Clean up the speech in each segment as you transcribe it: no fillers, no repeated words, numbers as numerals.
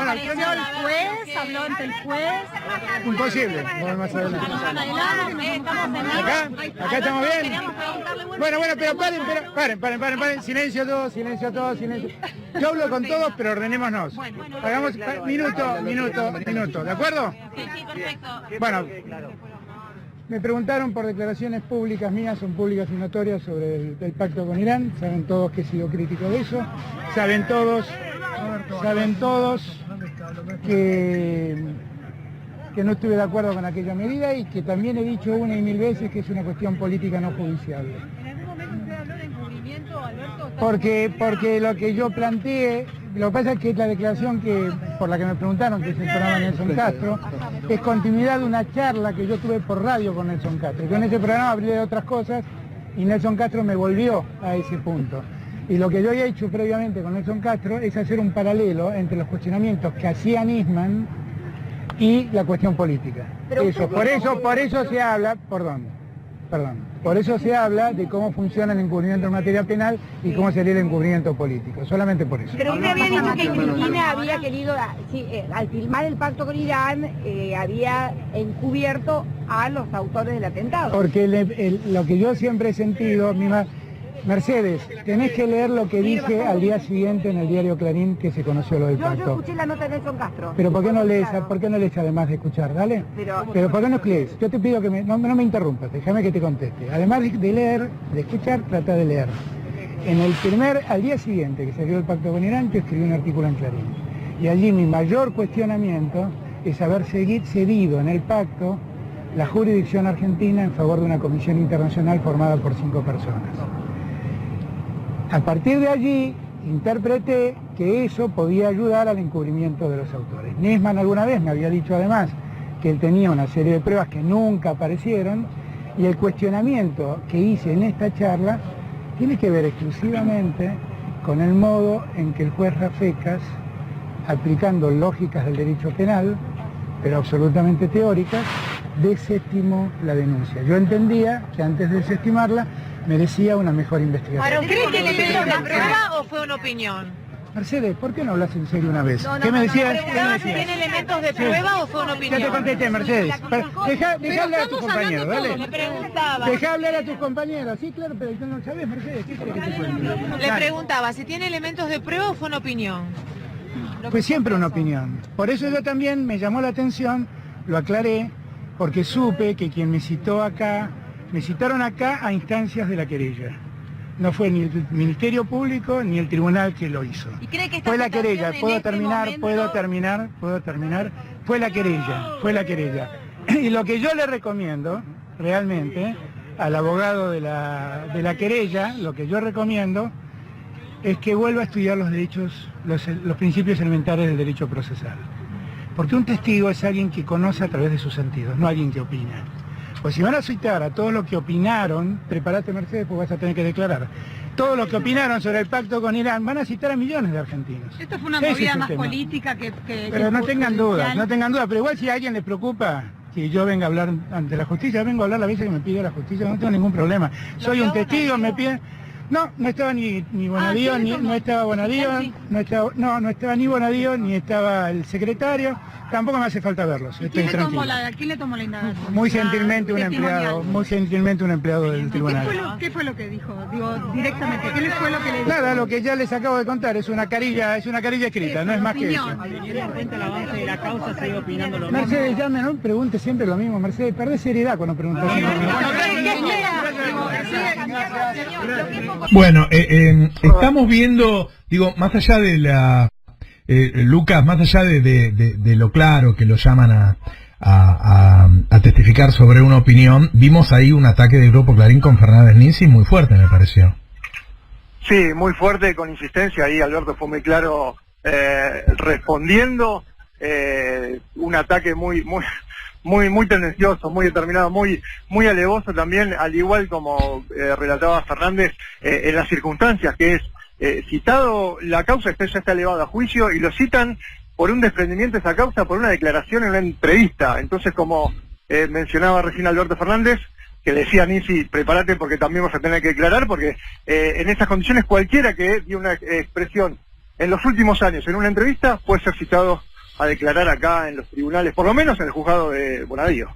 tranquilo. Bueno, apareció el juez, habló ante el juez. Imposible. Vamos más adelante. Acá estamos bien. Bueno, pero paren. Silencio todos. Yo hablo con todos, pero ordenémonos. Hagamos minuto. ¿De acuerdo? Sí, perfecto. Bueno, me preguntaron por declaraciones públicas mías, son públicas y notorias, sobre el pacto con Irán. Saben todos que he sido crítico de eso. Saben todos que no estuve de acuerdo con aquella medida y que también he dicho una y mil veces que es una cuestión política no judicial. ¿En algún momento usted habló de encubrimiento, Alberto? Porque lo que yo planteé, lo que pasa es que la declaración por la que me preguntaron, que es el programa de Nelson Castro, es continuidad de una charla que yo tuve por radio con Nelson Castro. Yo en ese programa hablé de otras cosas y Nelson Castro me volvió a ese punto. Y lo que yo había hecho previamente con Nelson Castro es hacer un paralelo entre los cuestionamientos que hacía Nisman y la cuestión política. Por eso se habla, por eso se habla de cómo funciona el encubrimiento en materia penal y cómo sería el encubrimiento político, solamente por eso. Pero usted había dicho que Cristina había querido, al firmar el pacto con Irán, había encubierto a los autores del atentado. Porque lo que yo siempre he sentido, Mercedes, tenés que leer lo que dije al día siguiente en el diario Clarín que se conoció lo del pacto. Yo escuché la nota de Nelson Castro. Pero ¿por qué no lees además de escuchar? Dale. Pero ¿por qué no lees? Yo te pido que no me interrumpas, déjame que te conteste. Además de leer, de escuchar, trata de leer. Al día siguiente que salió el pacto con Irán, yo escribí un artículo en Clarín. Y allí mi mayor cuestionamiento es haber cedido en el pacto la jurisdicción argentina en favor de una comisión internacional formada por 5 personas. A partir de allí, interpreté que eso podía ayudar al encubrimiento de los autores. Nisman alguna vez me había dicho además que él tenía una serie de pruebas que nunca aparecieron, y el cuestionamiento que hice en esta charla tiene que ver exclusivamente con el modo en que el juez Rafecas, aplicando lógicas del derecho penal, pero absolutamente teóricas, desestimó la denuncia. Yo entendía que antes de desestimarla merecía una mejor investigación. ¿Pero cree que el elemento de prueba o fue una opinión? Mercedes, ¿por qué no hablas en serio una vez? ¿Qué me decías? Si tiene elementos de prueba o fue una opinión. Ya te contesté, Mercedes. Deja hablar a tus compañeros, dale. Le preguntaba. Deja hablar a tus compañeros. Sí, claro, pero tú no sabes, Mercedes. ¿Qué querés que te cuente? Le preguntaba si tiene elementos de prueba o fue una opinión. Pues siempre una opinión. Por eso yo también me llamó la atención, lo aclaré, porque supe que quien me citaron acá a instancias de la querella. No fue ni el Ministerio Público ni el tribunal que lo hizo. ¿Y cree que esta fue la querella, puedo terminar. Fue la querella. Y lo que yo le recomiendo, realmente, al abogado de la querella, lo que yo recomiendo es que vuelva a estudiar los derechos, los principios elementales del derecho procesal. Porque un testigo es alguien que conoce a través de sus sentidos, no alguien que opina. Pues si van a citar a todos los que opinaron, prepárate Mercedes, pues vas a tener que declarar. Todos los que opinaron sobre el pacto con Irán van a citar a millones de argentinos. Esto fue una movida más política que... Pero no tengan dudas, pero igual si a alguien le preocupa que yo venga a hablar ante la justicia, vengo a hablar la veces que me pide la justicia, no tengo ningún problema. Soy un testigo, me piden... No estaba ni Bonadío, no estaba Bonadío, no estaba ni Bonadío, ni estaba el secretario, tampoco me hace falta verlos, estoy tranquilo. ¿Quién le tomó la indagación? Muy gentilmente un empleado del tribunal. ¿Qué fue lo que dijo? Digo, directamente, ¿qué fue lo que le dijo? Nada, lo que ya les acabo de contar, es una carilla escrita, no es más que eso. Teniendo en cuenta el avance de la causa, sigue opinando lo mismo. Mercedes, ya no pregunte siempre lo mismo, Mercedes, perdés seriedad cuando preguntas. Bueno, estamos viendo, digo, más allá de la... Lucas, más allá de lo claro que lo llaman a testificar sobre una opinión, vimos ahí un ataque del Grupo Clarín con Fernández Ninzi muy fuerte, me pareció. Sí, muy fuerte, con insistencia, ahí Alberto fue muy claro respondiendo, un ataque muy tendencioso, muy determinado, muy alevoso también, al igual como relataba Fernández, en las circunstancias, que es citado, la causa ya está elevada a juicio y lo citan por un desprendimiento de esa causa, por una declaración en una entrevista. Entonces, como mencionaba recién Alberto Fernández, que decía Ninzi, prepárate porque también vas a tener que declarar, porque en esas condiciones cualquiera que dio una expresión en los últimos años, en una entrevista, puede ser citado a declarar acá en los tribunales, por lo menos en el juzgado de Bonadío.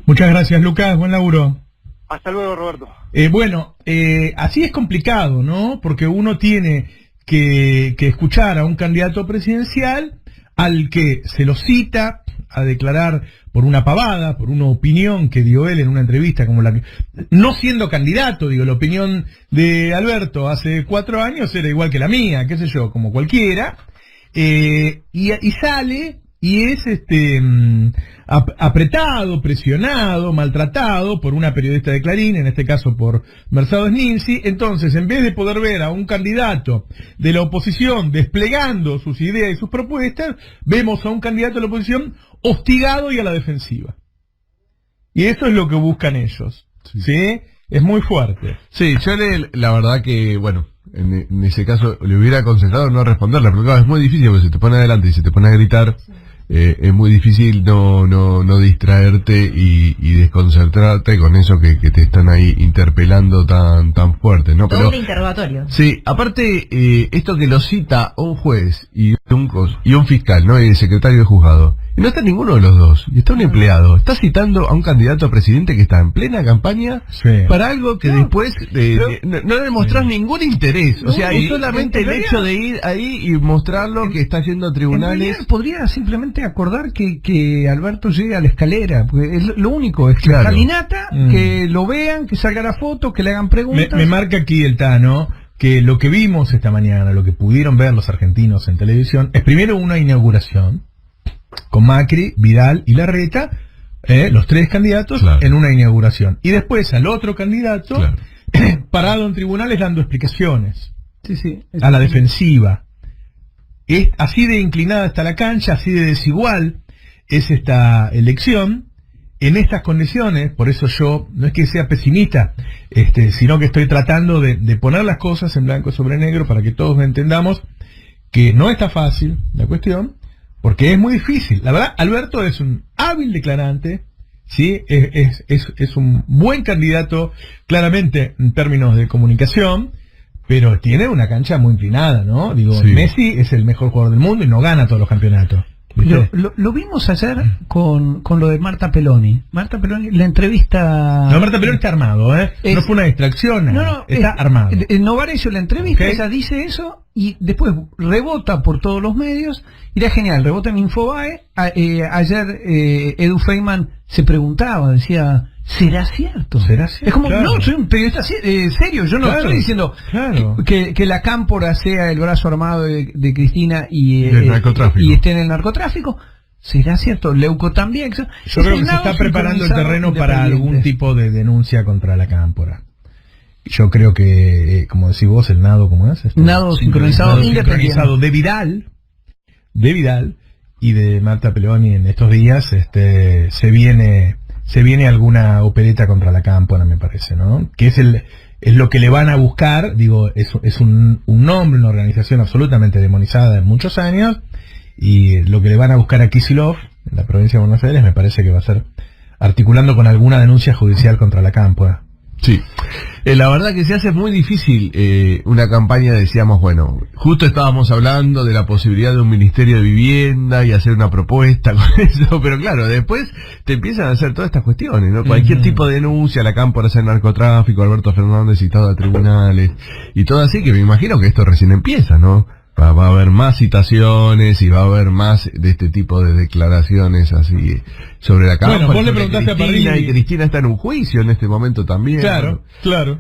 Muchas gracias, Lucas, buen laburo. Hasta luego, Roberto. Así es complicado, ¿no? Porque uno tiene que escuchar a un candidato presidencial al que se lo cita a declarar por una pavada, por una opinión que dio él en una entrevista, como la que, no siendo candidato, digo, la opinión de Alberto hace 4 años era igual que la mía, qué sé yo, como cualquiera, y sale y es apretado, presionado, maltratado por una periodista de Clarín, en este caso por Mercedes Ninzi. Entonces, en vez de poder ver a un candidato de la oposición desplegando sus ideas y sus propuestas, vemos a un candidato de la oposición hostigado y a la defensiva. Y eso es lo que buscan ellos, ¿sí? Es muy fuerte. Sí, yo la verdad que, bueno, en ese caso le hubiera aconsejado no responderle, porque claro, es muy difícil, porque se te pone adelante y se te pone a gritar. Es muy difícil no distraerte y desconcentrarte con eso que te están ahí interpelando tan fuerte, ¿no? Todo un interrogatorio. Sí, aparte, esto que lo cita un juez y un fiscal, ¿no? Y el secretario de juzgado. Y no está ninguno de los dos. Y está un empleado. Está citando a un candidato a presidente que está en plena campaña para algo que después no le mostrás ningún interés. O sea, y solamente el hecho de ir ahí y mostrarlo que está yendo a tribunales. Podría simplemente acordar que Alberto llegue a la escalera. Porque es lo único, es que la escalinata, que lo vean, que salga la foto, que le hagan preguntas. Me marca aquí el Tano que lo que vimos esta mañana, lo que pudieron ver los argentinos en televisión, es primero una inauguración con Macri, Vidal y Larreta, los 3 candidatos en una inauguración. Y después al otro candidato parado en tribunales dando explicaciones a la defensiva. Así de inclinada está la cancha, así de desigual es esta elección. En estas condiciones, por eso yo no es que sea pesimista, sino que estoy tratando de poner las cosas en blanco sobre negro para que todos entendamos que no está fácil la cuestión, porque es muy difícil. La verdad, Alberto es un hábil declarante, ¿sí? Es un buen candidato, claramente, en términos de comunicación, pero tiene una cancha muy inclinada, ¿no? Digo, Messi es el mejor jugador del mundo y no gana todos los campeonatos. Lo vimos ayer con lo de Marta Peloni. Marta Peloni, la entrevista... No, Marta Peloni está armado, no fue una distracción, está armado. Novara hizo la entrevista, ella dice eso y después rebota por todos los medios y era genial, rebota en Infobae. Ayer Edu Feynman se preguntaba, decía... ¿Será cierto? Es como, no, soy un periodista serio, yo no estoy diciendo que la Cámpora sea el brazo armado de Cristina y esté en el narcotráfico. ¿Será cierto? Leuco también. Yo creo que se está preparando el terreno para algún tipo de denuncia contra la Cámpora. Yo creo que, como decís vos, el nado, ¿cómo es? Nado sincronizado de Vidal y de Marta Peloni en estos días, se viene alguna opereta contra la Cámpora, me parece, ¿no? Que es lo que le van a buscar, digo, es un nombre, una organización absolutamente demonizada en muchos años, y lo que le van a buscar a Kicillof, en la provincia de Buenos Aires, me parece que va a ser articulando con alguna denuncia judicial contra la Cámpora. Sí, la verdad que se hace muy difícil una campaña, decíamos, bueno, justo estábamos hablando de la posibilidad de un ministerio de vivienda y hacer una propuesta con eso, pero claro, después te empiezan a hacer todas estas cuestiones, ¿no? Cualquier tipo de denuncia, la Cámpora hacer narcotráfico, Alberto Fernández citado a tribunales y todo así, que me imagino que esto recién empieza, ¿no? Va a haber más citaciones y va a haber más de este tipo de declaraciones así sobre la Cámpora. Bueno, vos le preguntaste a Parrilli. Y Cristina está en un juicio en este momento también. Claro, claro.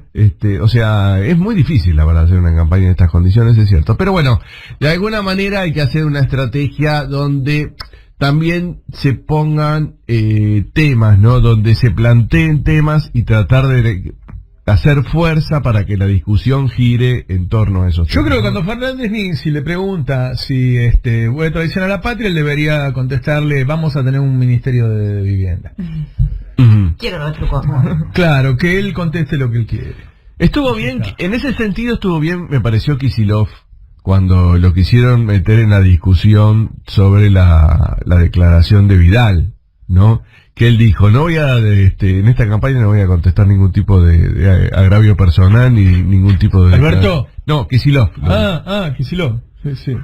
O sea, es muy difícil, la verdad, hacer una campaña en estas condiciones, es cierto. Pero bueno, de alguna manera hay que hacer una estrategia donde también se pongan temas, ¿no? Donde se planteen temas y tratar de hacer fuerza para que la discusión gire en torno a esos temas. Yo creo que cuando Fernández Ninzi le pregunta si vuelve tradición a la patria, él debería contestarle, vamos a tener un ministerio de vivienda. Quiero lo truco. Claro, que él conteste lo que él quiere. Estuvo bien, en ese sentido estuvo bien, me pareció Kicillof, cuando lo quisieron meter en la discusión sobre la declaración de Vidal, ¿no? Que él dijo, no voy a, en esta campaña no voy a contestar ningún tipo de agravio personal ni ningún tipo de... ¿Alberto? No, Kicillof. Kicillof. Sí.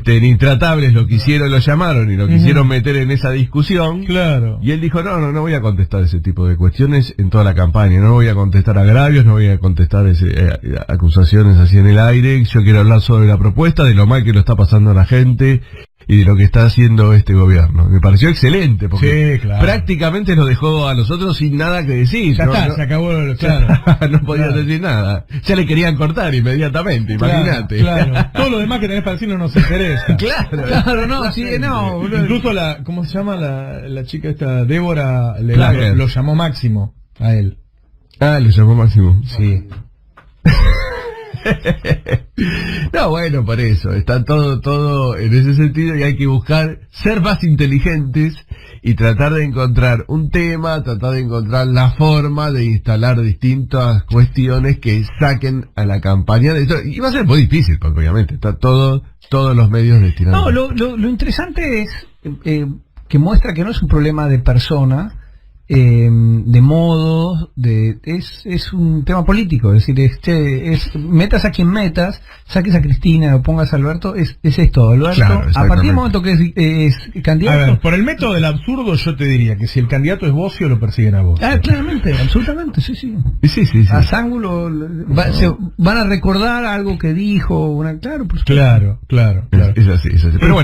Intratables lo quisieron, lo llamaron y lo quisieron meter en esa discusión. Claro. Y él dijo, no voy a contestar ese tipo de cuestiones en toda la campaña, no voy a contestar agravios, no voy a contestar acusaciones así en el aire, yo quiero hablar sobre la propuesta, de lo mal que lo está pasando a la gente y de lo que está haciendo este gobierno. Me pareció excelente, porque prácticamente nos dejó a nosotros sin nada que decir. Ya está, se acabó, claro. No podía decir nada. Ya le querían cortar inmediatamente, imagínate. Claro. Todo lo demás que tenés para decir no nos interesa. Claro, no, sí, no. Incluso ¿cómo se llama la chica esta? Débora lo llamó Máximo a él. Ah, lo llamó Máximo. Sí. No, bueno, por eso, está todo en ese sentido y hay que buscar ser más inteligentes y tratar de encontrar un tema, tratar de encontrar la forma de instalar distintas cuestiones que saquen a la campaña de esto. Y va a ser muy difícil, porque obviamente está todos los medios destinados. No, lo interesante es que muestra que no es un problema de persona, de modos, es un tema político, es decir, metas a quien metas, saques a Cristina o pongas a Alberto, es esto, Alberto, claro, a partir del momento que es candidato. A ver, por el método del absurdo yo te diría que si el candidato es Bocio lo persiguen a Bocio. Claramente, absolutamente, sí. Sí. A Sángulo se van a recordar algo que dijo, claro, por supuesto. Claro. Es así. Pero bueno.